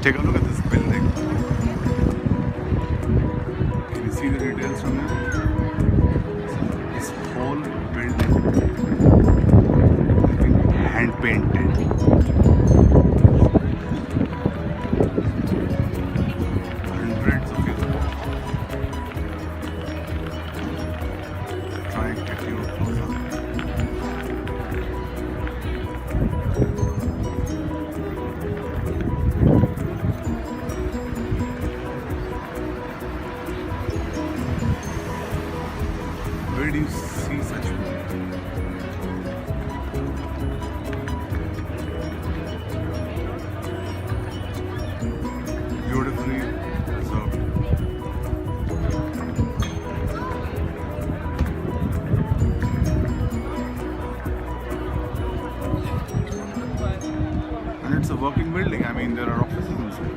Take a look at this building. Can you see the details from here? This whole building has been hand painted. Hundreds of years ago. Try and get you closer. Where do you see such beautifully preserved? And it's a working building. I mean, there are offices inside,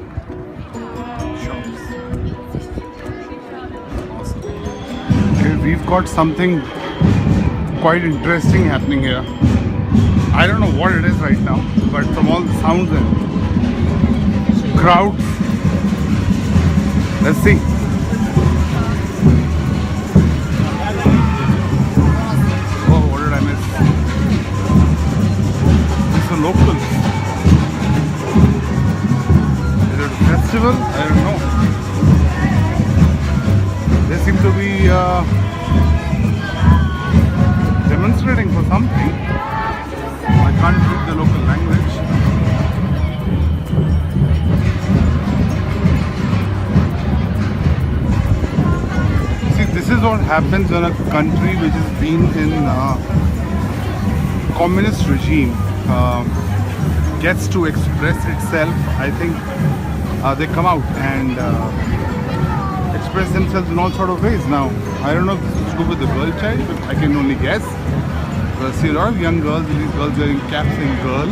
shops. Awesome. Okay, we've got something quite interesting happening here. I don't know what it is right now, but from all the sounds and crowds, let's see. Oh, what did I miss? It's a local. Is it a festival? I don't know. They seem to be demonstrating for something. I can't read the local language. See, this is what happens when a country which has been in communist regime gets to express itself. I think they come out and express themselves in all sort of ways. Now, I don't know if this is to do with the girl child, but I can only guess. I see a lot of young girls, these girls wearing caps saying girl.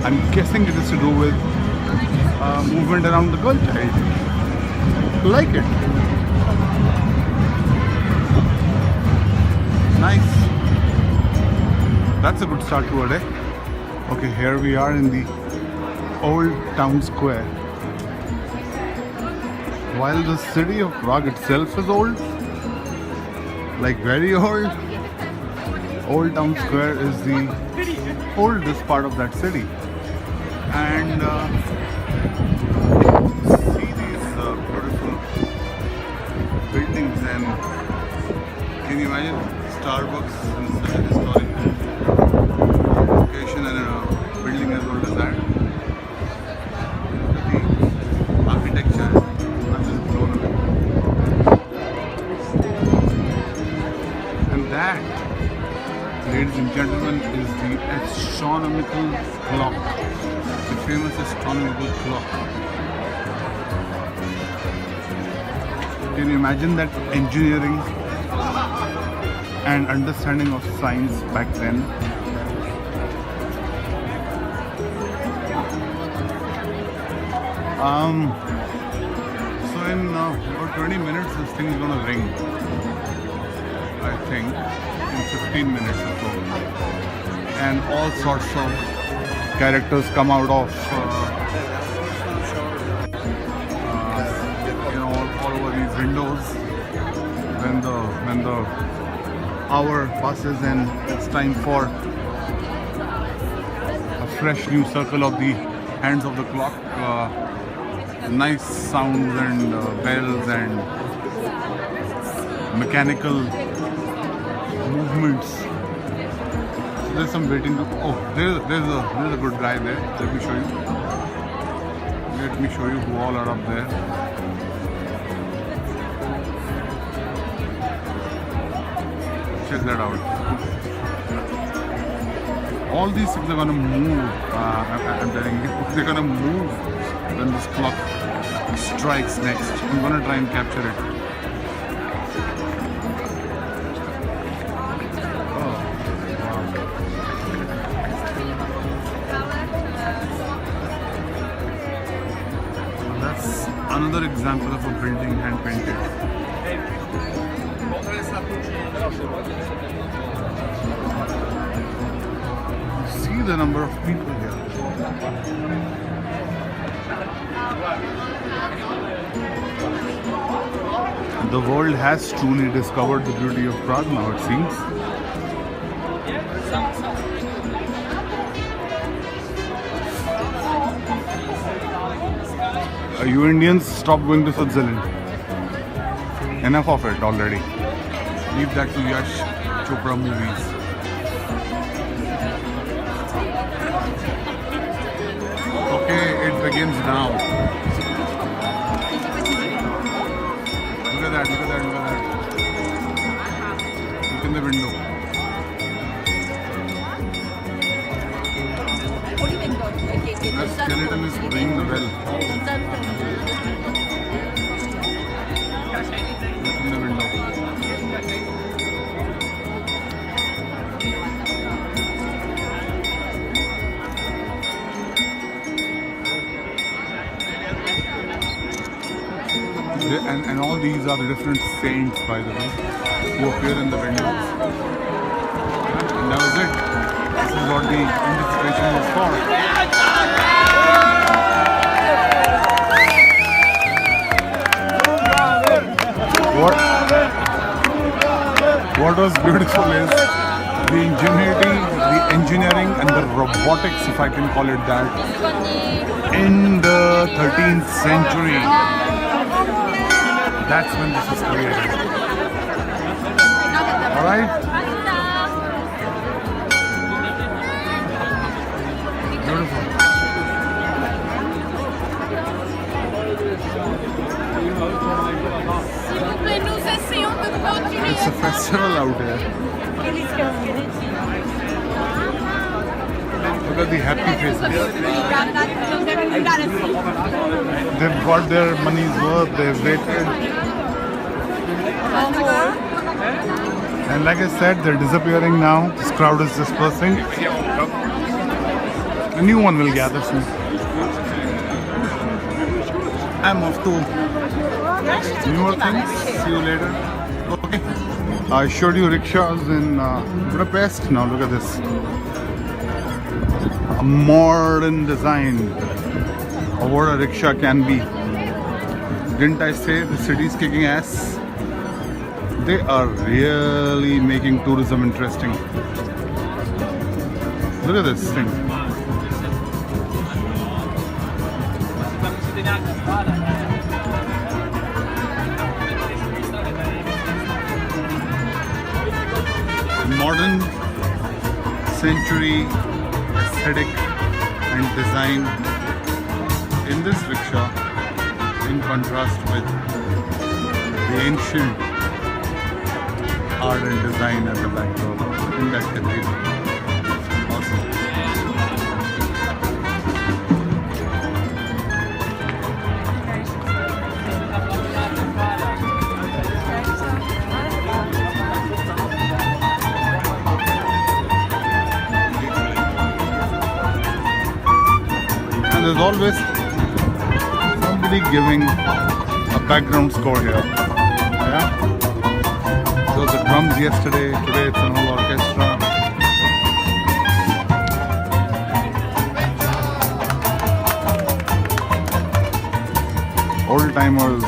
I'm guessing it is to do with movement around the girl child. Like it. Nice. That's a good start to a day. Okay, here we are in the old town square. While the city of Prague itself is old, like very old, Old Town Square is the oldest part of that city. And see these beautiful buildings, and can you imagine Starbucks in such a historic location and a building as old as that? The architecture. That, ladies and gentlemen, is the astronomical clock, the famous astronomical clock. Can you imagine that engineering and understanding of science back then? So in about 20 minutes, this thing is going to ring. I think in 15 minutes or so, and all sorts of characters come out of all over these windows when the hour passes and it's time for a fresh new circle of the hands of the clock. Nice sounds and bells and mechanical movements. So there's some waiting to. Oh, there's a good guy there. Let me show you. Let me show you who all are up there. Check that out. All these things are gonna move. I'm telling you, they're gonna move when this clock strikes next. I'm gonna try and capture it. Another example of a building hand painted. See the number of people here. The world has truly discovered the beauty of Prague now, it seems. You Indians, stop going to Switzerland. Enough of it already. Leave that to Yash Chopra movies. Okay, it begins now. Look at that, look at that, look at that. Look in the window. The skeleton is ringing the bell. Look in the window. And all these are the different saints, by the way, who appear in the windows. And that was it. This is what the anticipation was for. What was beautiful is the ingenuity, the engineering and the robotics, if I can call it that, in the 13th century. That's when this is created. Alright? Beautiful. It's a festival out here. Look at the happy faces. They've got their money's worth, they've waited. And like I said, they're disappearing now. This crowd is dispersing. A new one will gather soon. I'm off to newer things. See you later. Okay. I showed you rickshaws in Budapest. Now look at this. A modern design of what a rickshaw can be. Didn't I say the city's kicking ass? They are really making tourism interesting. Look at this thing. Modern century aesthetic and design in this rickshaw, in contrast with the ancient art and design at the backdrop in that cathedral. Awesome. And there's always somebody giving a background score here. Yeah? There was the drums yesterday, today it's an whole orchestra. Old timers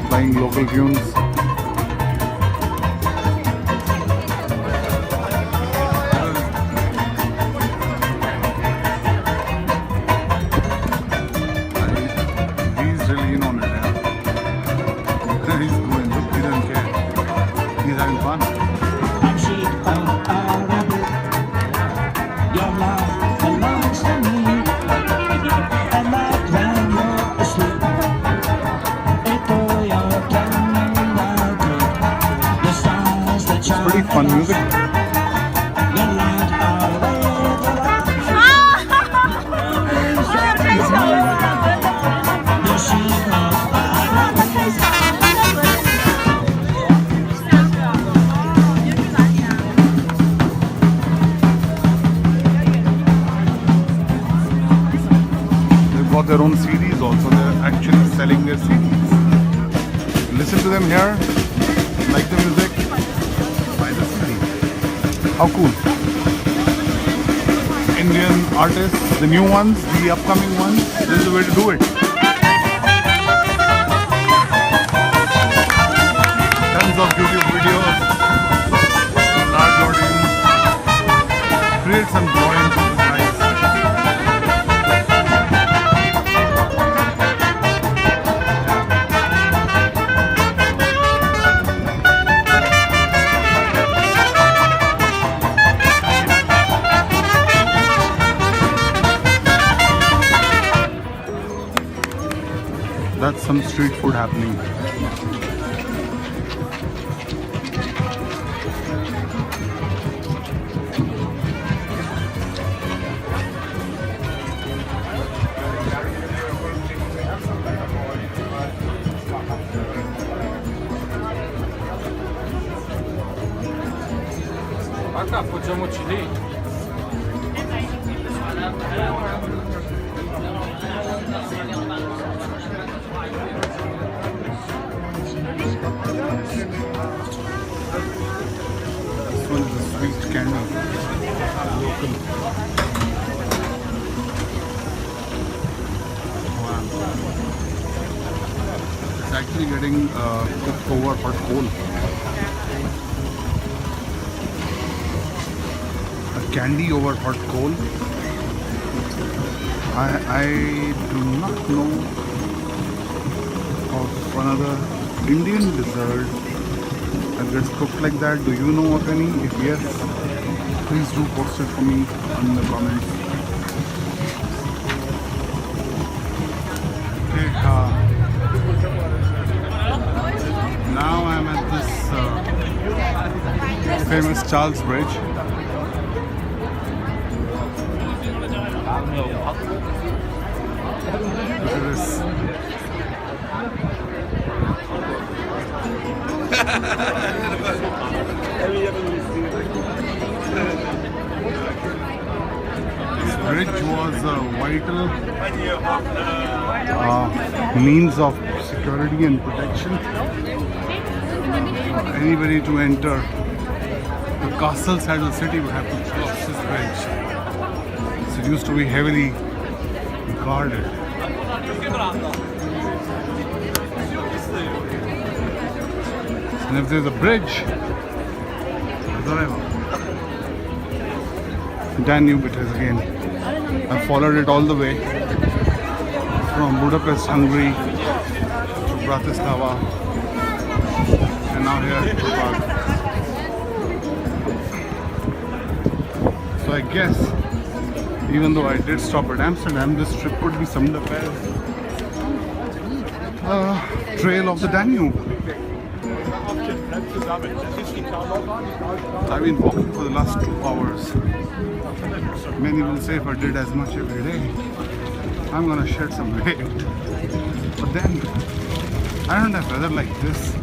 playing local tunes. He's really in on it. Yeah? He's going, look, he doesn't care. He's having fun. Your love belongs to me, and that when you're asleep, the stars that shine. Pretty fun music. Their own CDs also. They're actually selling their CDs. Listen to them here, like the music, buy the CD. How cool. Indian artists, the new ones, the upcoming ones, this is the way to do it. That's some street food happening. Acá facciamo chili. This one is a sweet candy. Local. Wow. It's actually getting cooked over hot coal. A candy over hot coal. I do not know of another Indian dessert that gets cooked like that. Do you know of any? If yes, please do post it for me in the comments. Okay, now I'm at this famous Charles Bridge. Look at this. This bridge was a vital means of security and protection. Anybody to enter the castle side of the city would have to cross this bridge. So it used to be heavily guarded. And if there's a bridge, Danube it is again. I followed it all the way from Budapest, Hungary to Bratislava and now here to Prague. So I guess even though I did stop at Amsterdam, this trip could be summed up as a trail of the Danube. I've been walking for the last 2 hours. Many will say if I did as much every day, I'm gonna shed some weight. But then, I don't have weather like this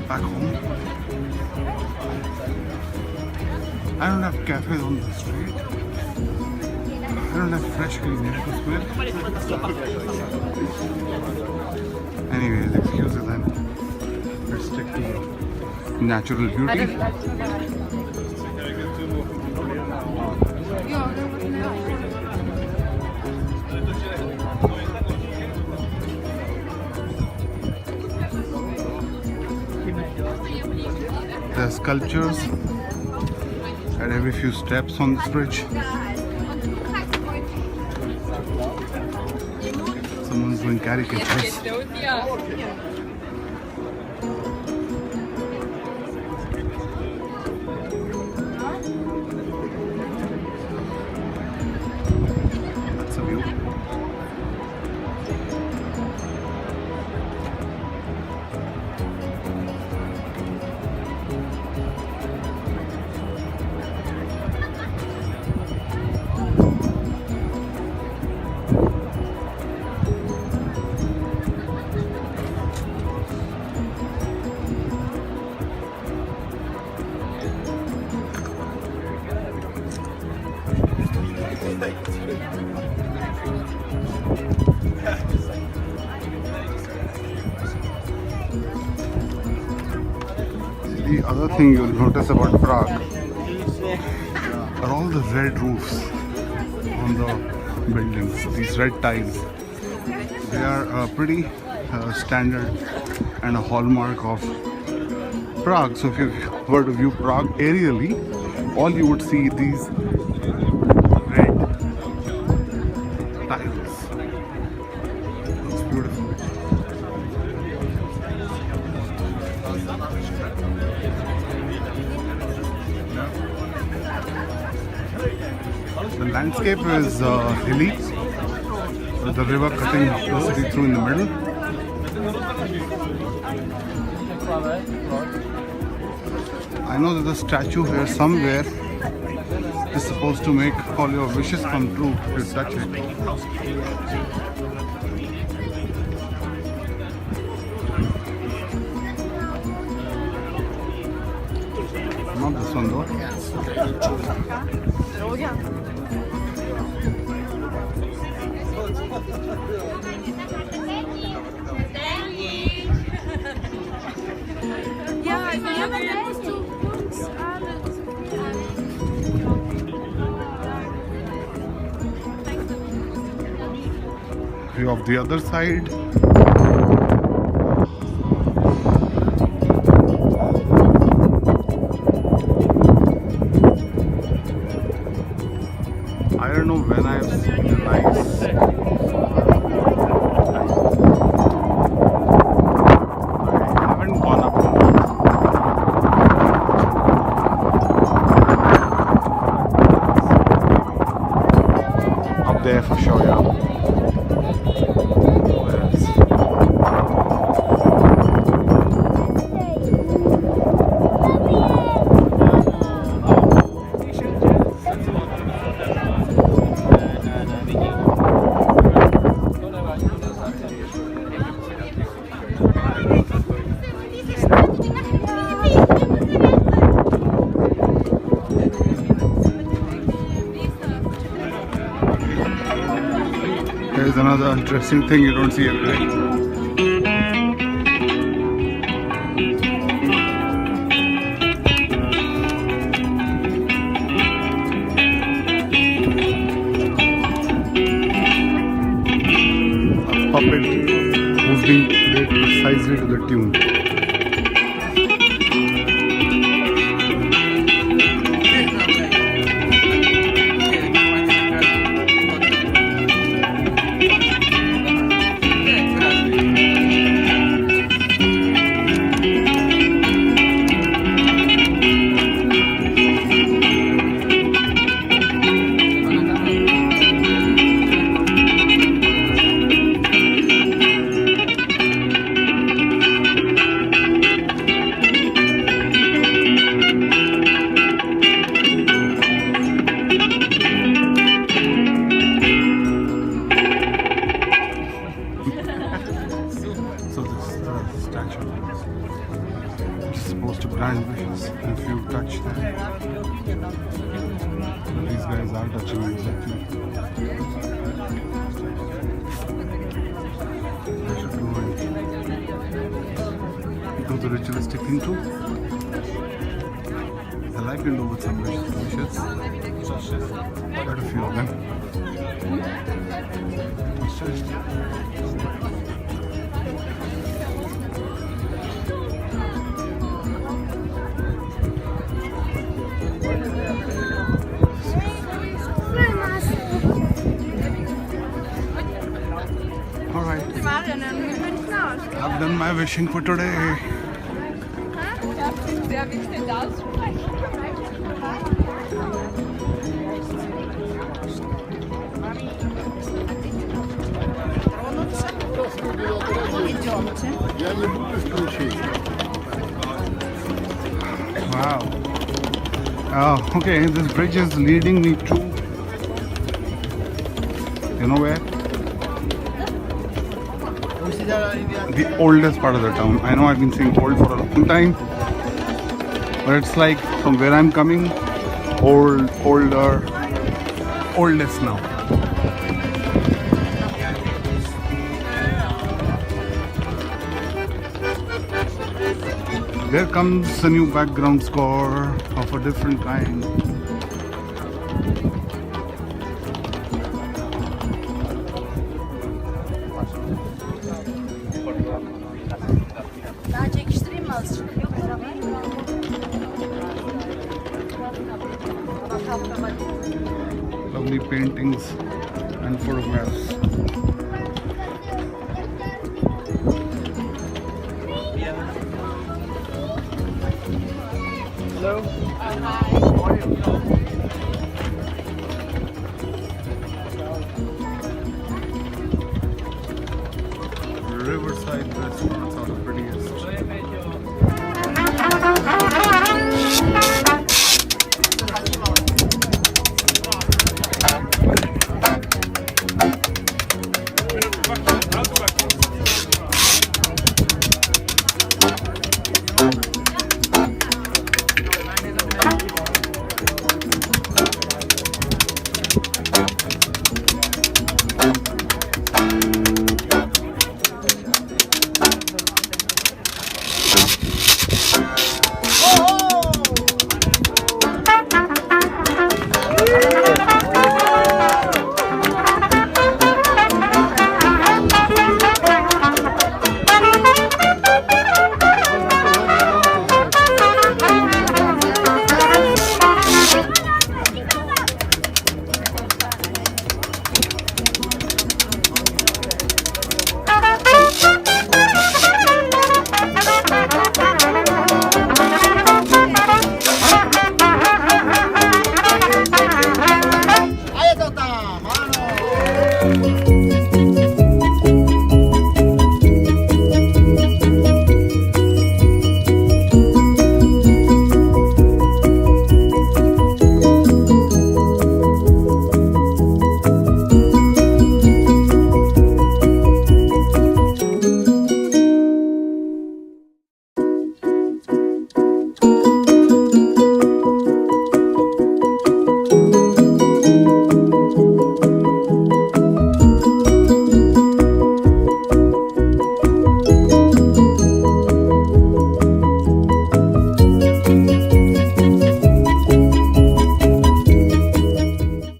back home. I don't have cafes on the street. I don't have fresh clean air to smell. Anyways, excuses then. Let's stick to natural beauty. There are sculptures at every few steps on this bridge. Someone's doing caricatures. That's a view. The other thing you'll notice about Prague are all the red roofs on the buildings, these red tiles. They are pretty standard and a hallmark of Prague. So if you were to view Prague aerially, all you would see these red tiles. It's beautiful. The landscape is hilly. with the river cutting the city through in the middle. I know there's a statue here somewhere. It's supposed to make all your wishes come true if you touch it. Not this one though. Ja, ich bin musst du uns View of the other side. I don't know when I've seen the lights. I haven't gone up to up there for sure, yeah. Where else? Here's another interesting thing you don't see every day. A puppet who's being played precisely to the tune. So this is the statue. It's supposed to grant wishes if you touch them. These guys are touching exactly. I should go and do the ritualistic thing too. I like to do with some wishes. Quite a few of them. Alright, I've done my wishing for today. Wow. Oh, okay, this bridge is leading me to, you know where? The oldest part of the town. I know I've been saying old for a long time, but it's like from where I'm coming, older, oldest now. There comes a new background score of a different kind. Daha çekiştireyim mi azıcık? Yok Lovely paintings and photographs. Hello. riverside restaurants are the prettiest.